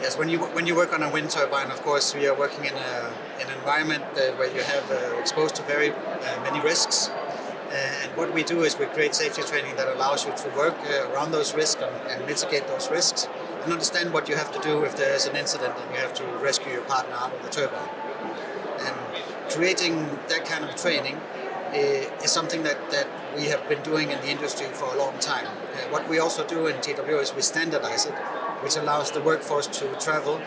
Yes, when you work on a wind turbine, of course, we are working in an environment where you have exposed to very many risks. And what we do is we create safety training that allows you to work around those risks and mitigate those risks, and understand what you have to do if there is an incident and you have to rescue your partner out of the turbine. And creating that kind of training is something that we have been doing in the industry for a long time. What we also do in GWO is we standardize it, which allows the workforce to travel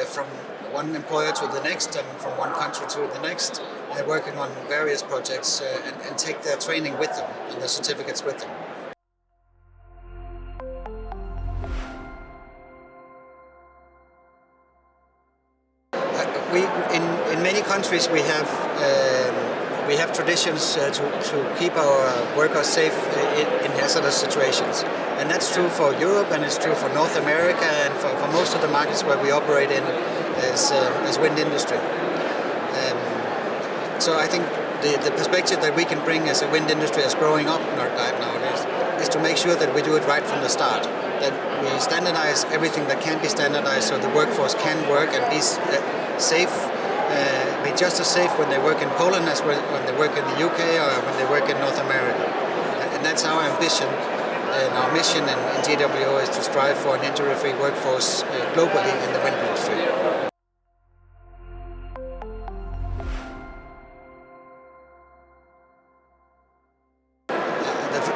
from one employer to the next and from one country to the next, working on various projects and take their training with them and their certificates with them. In many countries we have traditions to keep our workers safe in hazardous situations, and that's true for Europe and it's true for North America and for most of the markets where we operate in as wind industry. So I think the perspective that we can bring as a wind industry as growing up nowadays is to make sure that we do it right from the start, that we standardize everything that can be standardized so the workforce can work and be safe, be just as safe when they work in Poland as when they work in the UK or when they work in North America. And that's our ambition and our mission in GWO is to strive for an injury-free workforce globally in the wind industry.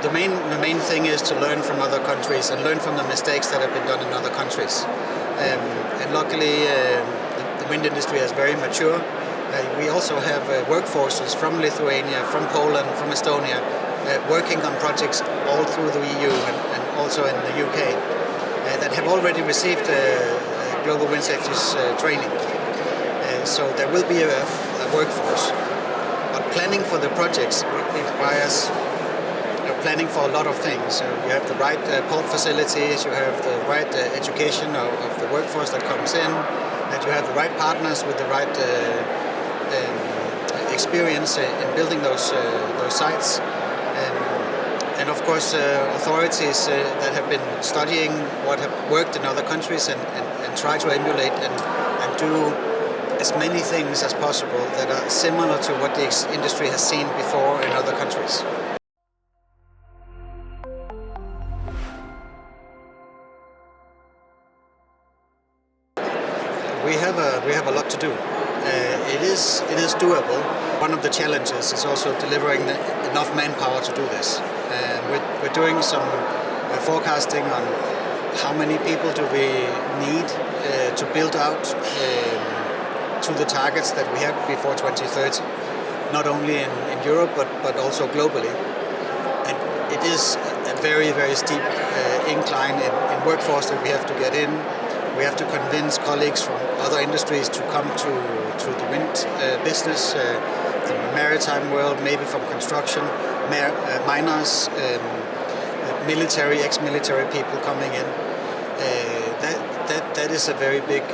The main thing is to learn from other countries and learn from the mistakes that have been done in other countries. And luckily, the wind industry is very mature. We also have workforces from Lithuania, from Poland, from Estonia, working on projects all through the EU and also in the UK that have already received global wind safety training. So there will be a workforce. But planning for the projects requires planning for a lot of things. So you have the right port facilities, you have the right education of the workforce that comes in, that you have the right partners with the right experience in building those sites. And of course authorities that have been studying what have worked in other countries and try to emulate and do as many things as possible that are similar to what the industry has seen before in other countries. We have a lot to do. It is doable. One of the challenges is also delivering enough manpower to do this. We're doing some forecasting on how many people do we need to build out to the targets that we have before 2030, not only in Europe but also globally. And it is a very, very steep incline in workforce that we have to get in. We have to convince colleagues from other industries to come to the wind business, the maritime world, maybe from construction, miners, military, ex-military people coming in. That is a very big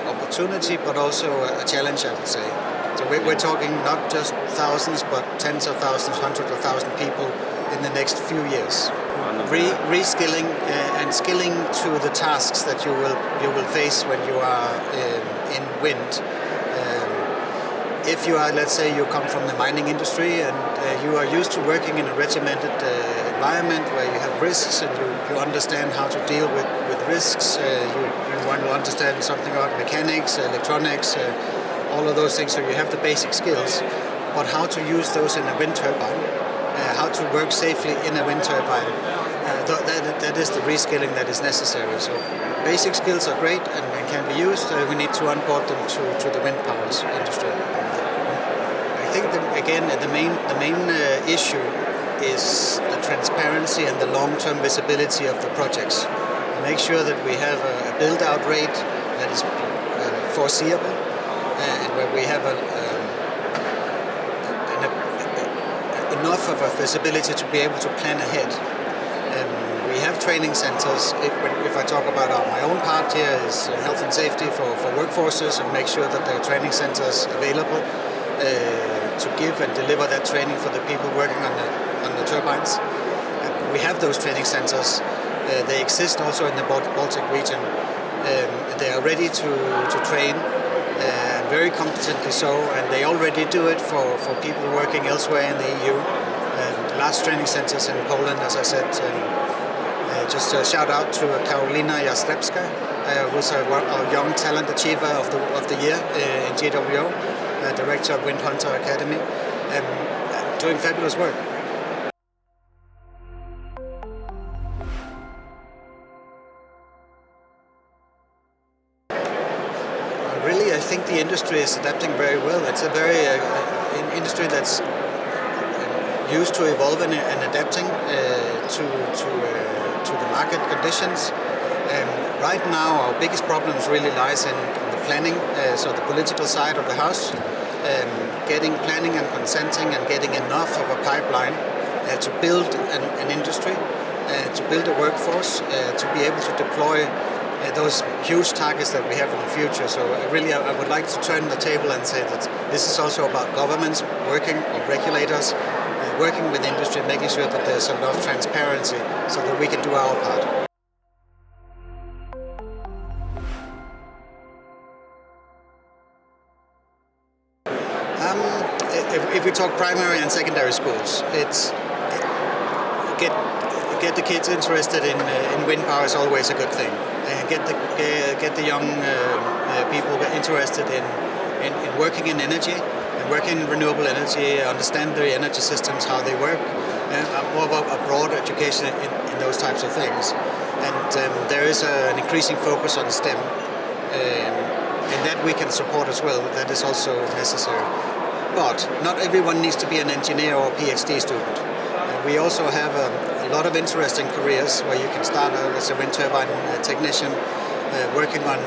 opportunity, but also a challenge, I would say. So we're talking not just thousands, but tens of thousands, hundreds of thousands of people in the next few years. Reskilling and skilling to the tasks that you will face when you are in wind. If you are, let's say, you come from the mining industry and you are used to working in a regimented environment where you have risks and you understand how to deal with risks. You want to understand something about mechanics, electronics, all of those things. So you have the basic skills, but how to use those in a wind turbine, how to work safely in a wind turbine. That is the reskilling that is necessary. So basic skills are great and can be used. We need to onboard them to the wind powers industry. I think the main issue is the transparency and the long-term visibility of the projects. Make sure that we have a build-out rate that is foreseeable and where we have enough of a visibility to be able to plan ahead. We have training centers. If I talk about my own part here is health and safety for workforces, and make sure that there are training centers available to give and deliver that training for the people working on the turbines. We have those training centers. They exist also in the Baltic region. They are ready to train, very competently so, and they already do it for people working elsewhere in the EU. Large training centers in Poland, as I said. Just a shout out to Karolina Jastrzebska, who's our young talent achiever of the year in GWO, director of Wind Hunter Academy, doing fabulous work. Really, I think the industry is adapting very well. It's a very industry that's used to evolving and adapting to the market conditions. Right now, our biggest problems really lies in the planning, so the political side of the house, getting planning and consenting and getting enough of a pipeline to build an industry, to build a workforce, to be able to deploy those huge targets that we have in the future. So really, I would like to turn the table and say that this is also about governments working, or regulators working with industry, making sure that there's enough transparency so that we can do our part. If we talk primary and secondary schools, it's get the kids interested in wind power is always a good thing. Get the young people interested in working in energy, and working in renewable energy, understand the energy systems, how they work, and more of a broad education in those types of things. And there is an increasing focus on STEM, and that we can support as well. That is also necessary. But not everyone needs to be an engineer or a PhD student. We also have a lot of interesting careers where you can start as a wind turbine technician, working on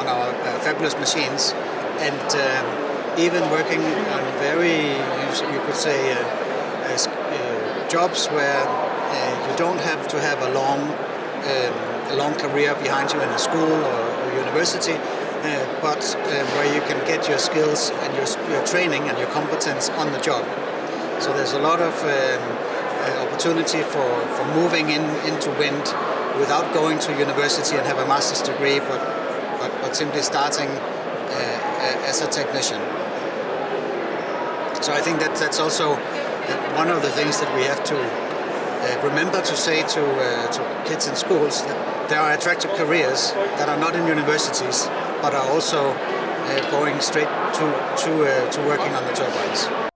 our fabulous machines, and even working on very, you could say, jobs where you don't have to have a long career behind you in a school or university, but where you can get your skills and your training and your competence on the job. So there's a lot of opportunity for moving into wind without going to university and have a master's degree, but simply starting as a technician. So I think that's also one of the things that we have to remember to say to kids in schools, that there are attractive careers that are not in universities, but are also going straight to working on the turbines.